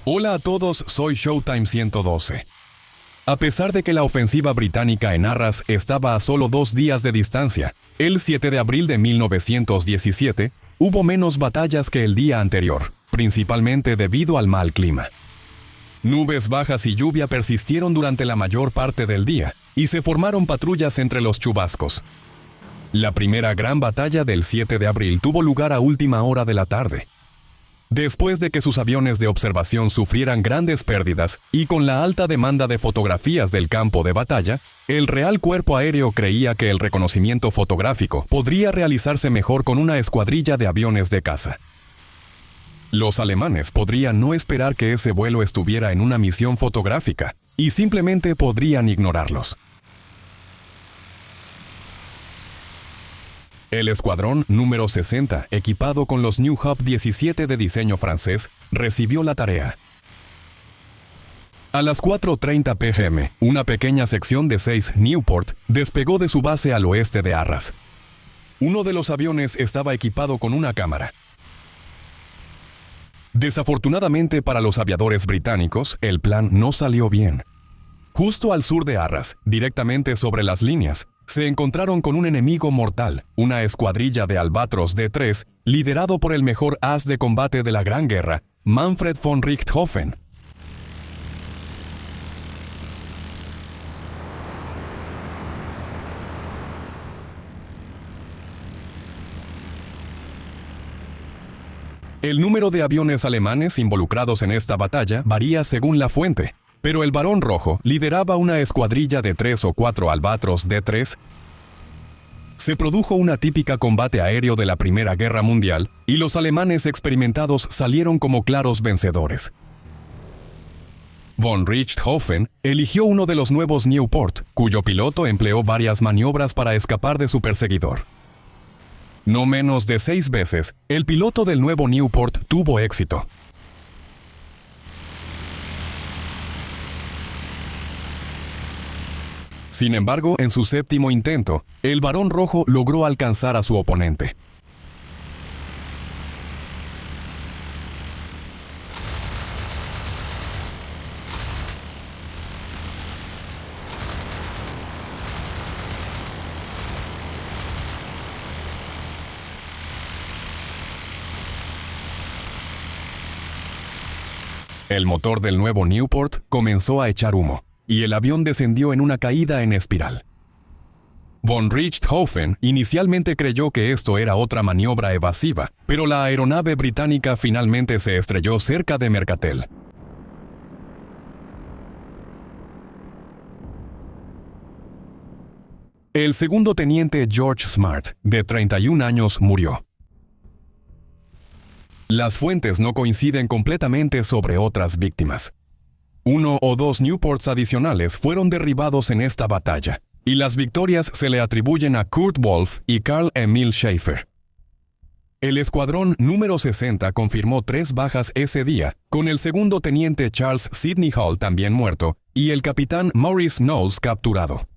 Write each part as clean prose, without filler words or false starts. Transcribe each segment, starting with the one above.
Hola a todos, soy Showtime 112. A pesar de que la ofensiva británica en Arras estaba a solo 2 días de distancia, el 7 de abril de 1917, hubo menos batallas que el día anterior, principalmente debido al mal clima. Nubes bajas y lluvia persistieron durante la mayor parte del día, y se formaron patrullas entre los chubascos. La primera gran batalla del 7 de abril tuvo lugar a última hora de la tarde. Después de que sus aviones de observación sufrieran grandes pérdidas y con la alta demanda de fotografías del campo de batalla, el Real Cuerpo Aéreo creía que el reconocimiento fotográfico podría realizarse mejor con una escuadrilla de aviones de caza. Los alemanes podrían no esperar que ese vuelo estuviera en una misión fotográfica y simplemente podrían ignorarlos. El escuadrón número 60, equipado con los New Hope 17 de diseño francés, recibió la tarea. A las 4:30 p.m., una pequeña sección de 6 Nieuport despegó de su base al oeste de Arras. Uno de los aviones estaba equipado con una cámara. Desafortunadamente para los aviadores británicos, el plan no salió bien. Justo al sur de Arras, directamente sobre las líneas, se encontraron con un enemigo mortal, una escuadrilla de Albatros D3, liderado por el mejor as de combate de la Gran Guerra, Manfred von Richthofen. El número de aviones alemanes involucrados en esta batalla varía según la fuente, pero el Barón Rojo lideraba una escuadrilla de 3 o 4 Albatros D3. Se produjo una típica combate aéreo de la Primera Guerra Mundial y los alemanes experimentados salieron como claros vencedores. Von Richthofen eligió uno de los nuevos Nieuport, cuyo piloto empleó varias maniobras para escapar de su perseguidor. No menos de 6 veces, el piloto del nuevo Nieuport tuvo éxito. Sin embargo, en su séptimo intento, el Barón Rojo logró alcanzar a su oponente. El motor del nuevo Nieuport comenzó a echar humo, y el avión descendió en una caída en espiral. Von Richthofen inicialmente creyó que esto era otra maniobra evasiva, pero la aeronave británica finalmente se estrelló cerca de Mercatel. El segundo teniente George Smart, de 31 años, murió. Las fuentes no coinciden completamente sobre otras víctimas. 1 o 2 Nieuports adicionales fueron derribados en esta batalla, y las victorias se le atribuyen a Kurt Wolff y Karl Emil Schaefer. El escuadrón número 60 confirmó 3 bajas ese día, con el segundo teniente Charles Sidney Hall también muerto y el capitán Maurice Knowles capturado.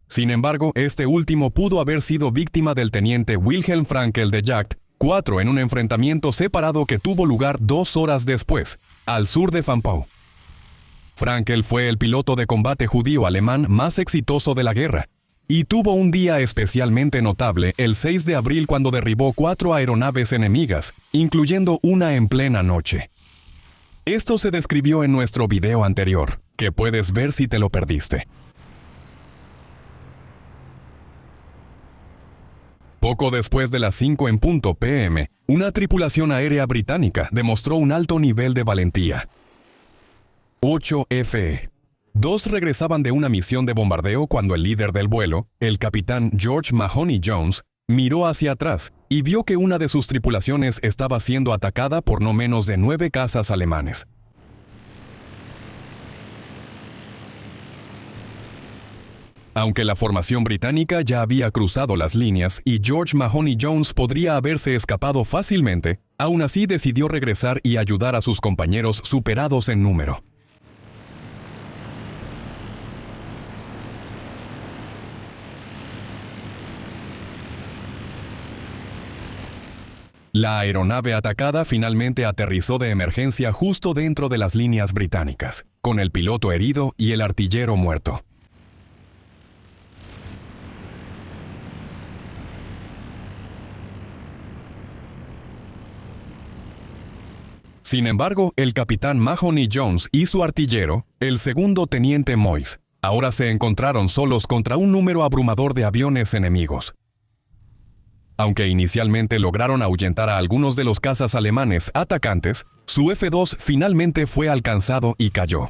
Sin embargo, este último pudo haber sido víctima del teniente Wilhelm Frankel de Jagd 4 en un enfrentamiento separado que tuvo lugar 2 horas después, al sur de Fampau. Frankel fue el piloto de combate judío alemán más exitoso de la guerra, y tuvo un día especialmente notable el 6 de abril cuando derribó 4 aeronaves enemigas, incluyendo una en plena noche. Esto se describió en nuestro video anterior, que puedes ver si te lo perdiste. Poco después de las 5 en punto p.m., una tripulación aérea británica demostró un alto nivel de valentía. 8 FE. 2 regresaban de una misión de bombardeo cuando el líder del vuelo, el capitán George Mahoney Jones, miró hacia atrás y vio que una de sus tripulaciones estaba siendo atacada por no menos de 9 cazas alemanes. Aunque la formación británica ya había cruzado las líneas y George Mahoney Jones podría haberse escapado fácilmente, aún así decidió regresar y ayudar a sus compañeros superados en número. La aeronave atacada finalmente aterrizó de emergencia justo dentro de las líneas británicas, con el piloto herido y el artillero muerto. Sin embargo, el capitán Mahoney Jones y su artillero, el segundo teniente Moyes, ahora se encontraron solos contra un número abrumador de aviones enemigos. Aunque inicialmente lograron ahuyentar a algunos de los cazas alemanes atacantes, su F-2 finalmente fue alcanzado y cayó.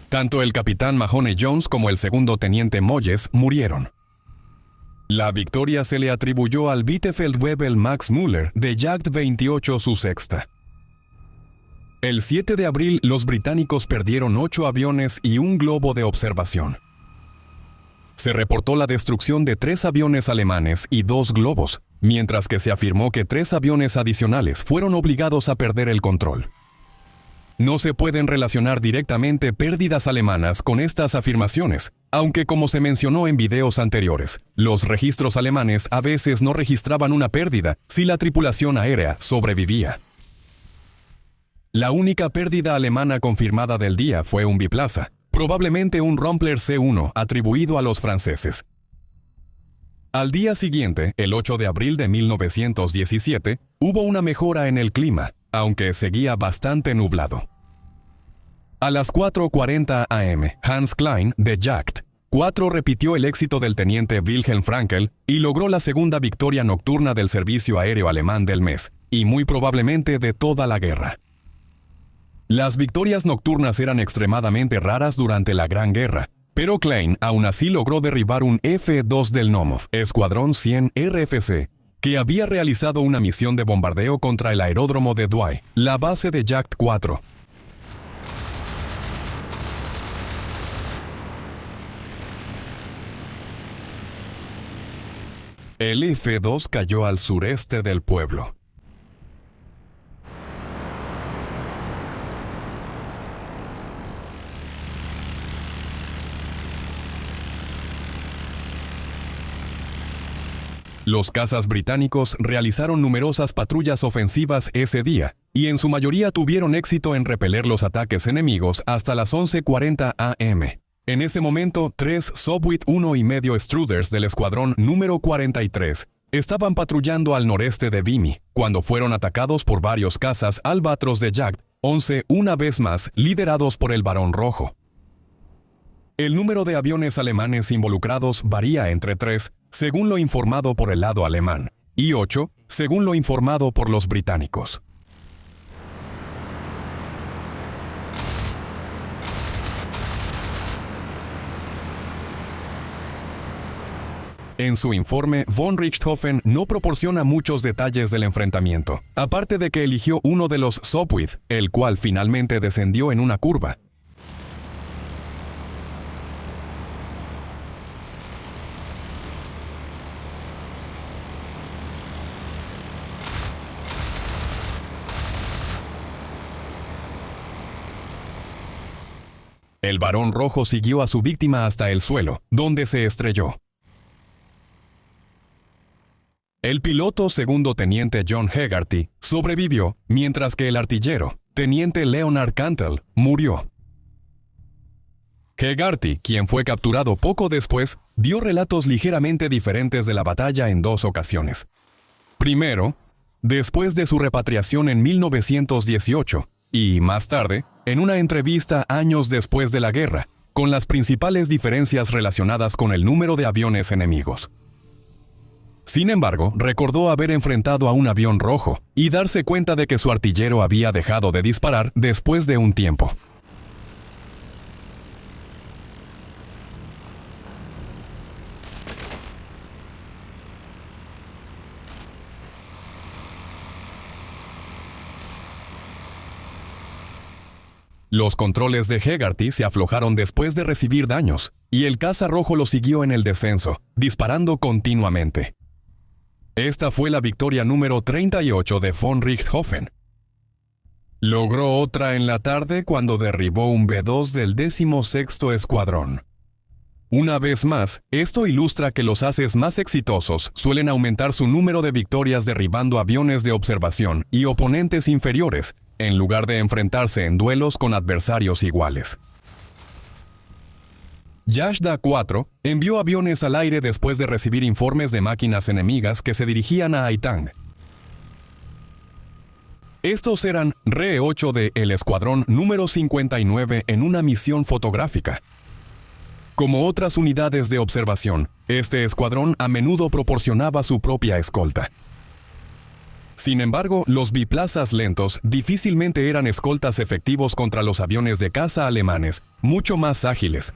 Tanto el capitán Mahoney Jones como el segundo teniente Moyes murieron. La victoria se le atribuyó al Bitterfeldwebel Max Müller de Jagd 28 su sexta. El 7 de abril los británicos perdieron 8 aviones y un globo de observación. Se reportó la destrucción de 3 aviones alemanes y 2 globos, mientras que se afirmó que 3 aviones adicionales fueron obligados a perder el control. No se pueden relacionar directamente pérdidas alemanas con estas afirmaciones, aunque como se mencionó en videos anteriores, los registros alemanes a veces no registraban una pérdida si la tripulación aérea sobrevivía. La única pérdida alemana confirmada del día fue un biplaza, probablemente un Rumpler C-1 atribuido a los franceses. Al día siguiente, el 8 de abril de 1917, hubo una mejora en el clima, aunque seguía bastante nublado. A las 4:40 am, Hans Klein, de Jagd 4 repitió el éxito del teniente Wilhelm Frankel y logró la segunda victoria nocturna del servicio aéreo alemán del mes, y muy probablemente de toda la guerra. Las victorias nocturnas eran extremadamente raras durante la Gran Guerra, pero Klein aún así logró derribar un F-2 del Nomov, Escuadrón 100 RFC, que había realizado una misión de bombardeo contra el aeródromo de Douai, la base de Jagd 4. El F-2 cayó al sureste del pueblo. Los cazas británicos realizaron numerosas patrullas ofensivas ese día, y en su mayoría tuvieron éxito en repeler los ataques enemigos hasta las 11:40 am. En ese momento, 3 Sopwith 1,5 Struders del escuadrón número 43 estaban patrullando al noreste de Vimy, cuando fueron atacados por varios cazas Albatros de Jagd 11, una vez más liderados por el Barón Rojo. El número de aviones alemanes involucrados varía entre 3, según lo informado por el lado alemán, y 8, según lo informado por los británicos. En su informe, von Richthofen no proporciona muchos detalles del enfrentamiento, aparte de que eligió uno de los Sopwith, el cual finalmente descendió en una curva. El Barón Rojo siguió a su víctima hasta el suelo, donde se estrelló. El piloto segundo teniente John Hegarty sobrevivió, mientras que el artillero, teniente Leonard Cantel, murió. Hegarty, quien fue capturado poco después, dio relatos ligeramente diferentes de la batalla en 2 ocasiones. Primero, después de su repatriación en 1918, y más tarde, en una entrevista años después de la guerra, con las principales diferencias relacionadas con el número de aviones enemigos. Sin embargo, recordó haber enfrentado a un avión rojo y darse cuenta de que su artillero había dejado de disparar después de un tiempo. Los controles de Hegarty se aflojaron después de recibir daños, y el caza rojo lo siguió en el descenso, disparando continuamente. Esta fue la victoria número 38 de von Richthofen. Logró otra en la tarde cuando derribó un B-2 del 16º Escuadrón. Una vez más, esto ilustra que los ases más exitosos suelen aumentar su número de victorias derribando aviones de observación y oponentes inferiores, en lugar de enfrentarse en duelos con adversarios iguales. Yashdaq 4 envió aviones al aire después de recibir informes de máquinas enemigas que se dirigían a Haitang. Estos eran Re-8 de el Escuadrón número 59 en una misión fotográfica. Como otras unidades de observación, este escuadrón a menudo proporcionaba su propia escolta. Sin embargo, los biplazas lentos difícilmente eran escoltas efectivos contra los aviones de caza alemanes, mucho más ágiles.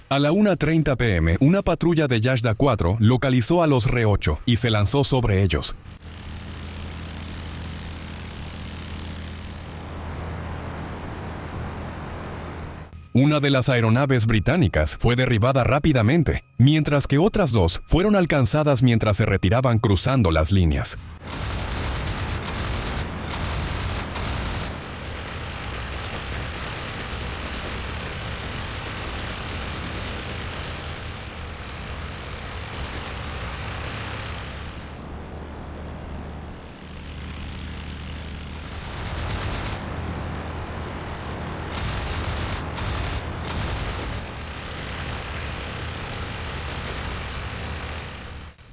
A la 1:30 p.m., una patrulla de Yashdaq 4 localizó a los Re-8 y se lanzó sobre ellos. Una de las aeronaves británicas fue derribada rápidamente, mientras que otras dos fueron alcanzadas mientras se retiraban cruzando las líneas.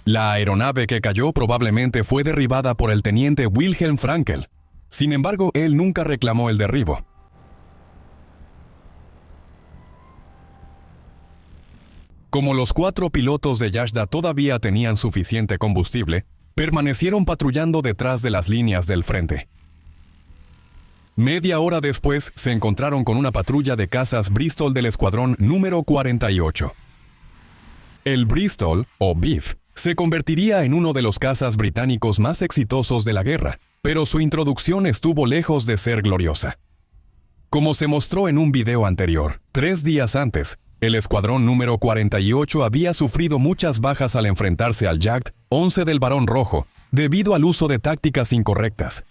La aeronave que cayó probablemente fue derribada por el teniente Wilhelm Frankel. Sin embargo, él nunca reclamó el derribo. Como los 4 pilotos de Yashdaq todavía tenían suficiente combustible, permanecieron patrullando detrás de las líneas del frente. Media hora después, se encontraron con una patrulla de cazas Bristol del escuadrón número 48. El Bristol, o Beef, se convertiría en uno de los cazas británicos más exitosos de la guerra, pero su introducción estuvo lejos de ser gloriosa. Como se mostró en un video anterior, 3 días antes, el escuadrón número 48 había sufrido muchas bajas al enfrentarse al Jagd 11 del Barón Rojo, debido al uso de tácticas incorrectas.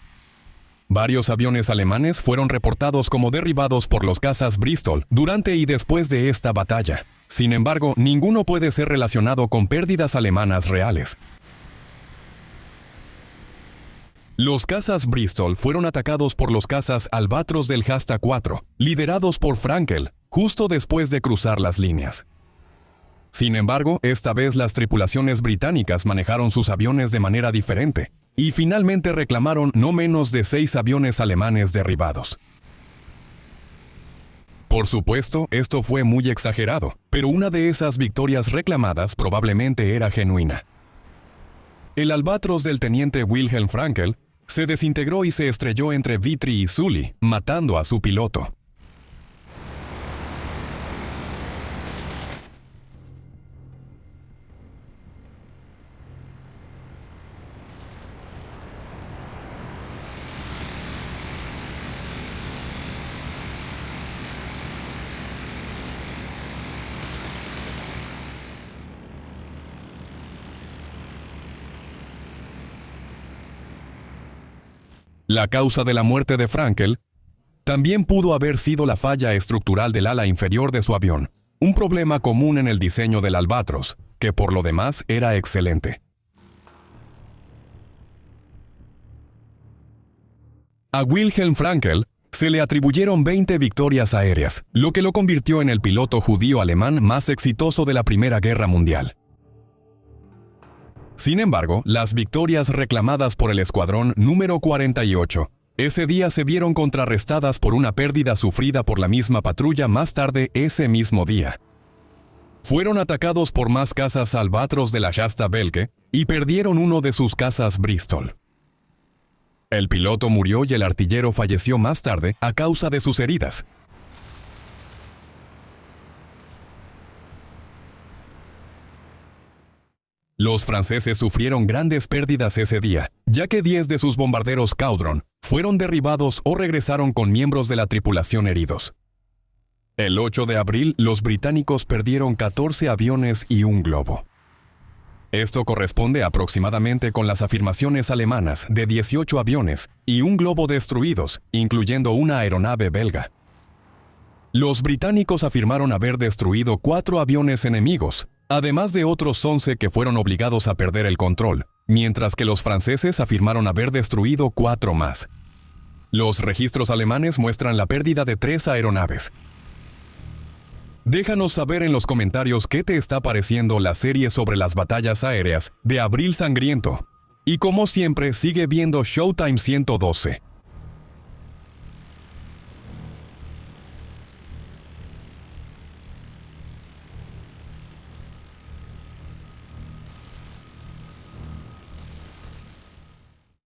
Varios aviones alemanes fueron reportados como derribados por los cazas Bristol durante y después de esta batalla. Sin embargo, ninguno puede ser relacionado con pérdidas alemanas reales. Los cazas Bristol fueron atacados por los cazas Albatros del Jasta 4, liderados por Frankel, justo después de cruzar las líneas. Sin embargo, esta vez las tripulaciones británicas manejaron sus aviones de manera diferente, y finalmente reclamaron no menos de 6 aviones alemanes derribados. Por supuesto, esto fue muy exagerado, pero una de esas victorias reclamadas probablemente era genuina. El Albatros del teniente Wilhelm Frankel se desintegró y se estrelló entre Vitry y Sully, matando a su piloto. La causa de la muerte de Frankel también pudo haber sido la falla estructural del ala inferior de su avión, un problema común en el diseño del Albatros, que por lo demás era excelente. A Wilhelm Frankel se le atribuyeron 20 victorias aéreas, lo que lo convirtió en el piloto judío alemán más exitoso de la Primera Guerra Mundial. Sin embargo, las victorias reclamadas por el escuadrón número 48 ese día se vieron contrarrestadas por una pérdida sufrida por la misma patrulla más tarde ese mismo día. Fueron atacados por más cazas Albatros de la Jasta Belge y perdieron uno de sus cazas Bristol. El piloto murió y el artillero falleció más tarde a causa de sus heridas. Los franceses sufrieron grandes pérdidas ese día, ya que 10 de sus bombarderos Caudron fueron derribados o regresaron con miembros de la tripulación heridos. El 8 de abril, los británicos perdieron 14 aviones y un globo. Esto corresponde aproximadamente con las afirmaciones alemanas de 18 aviones y un globo destruidos, incluyendo una aeronave belga. Los británicos afirmaron haber destruido 4 aviones enemigos, además de otros 11 que fueron obligados a perder el control, mientras que los franceses afirmaron haber destruido 4 más. Los registros alemanes muestran la pérdida de 3 aeronaves. Déjanos saber en los comentarios qué te está pareciendo la serie sobre las batallas aéreas de Abril Sangriento. Y como siempre, sigue viendo Showtime 112.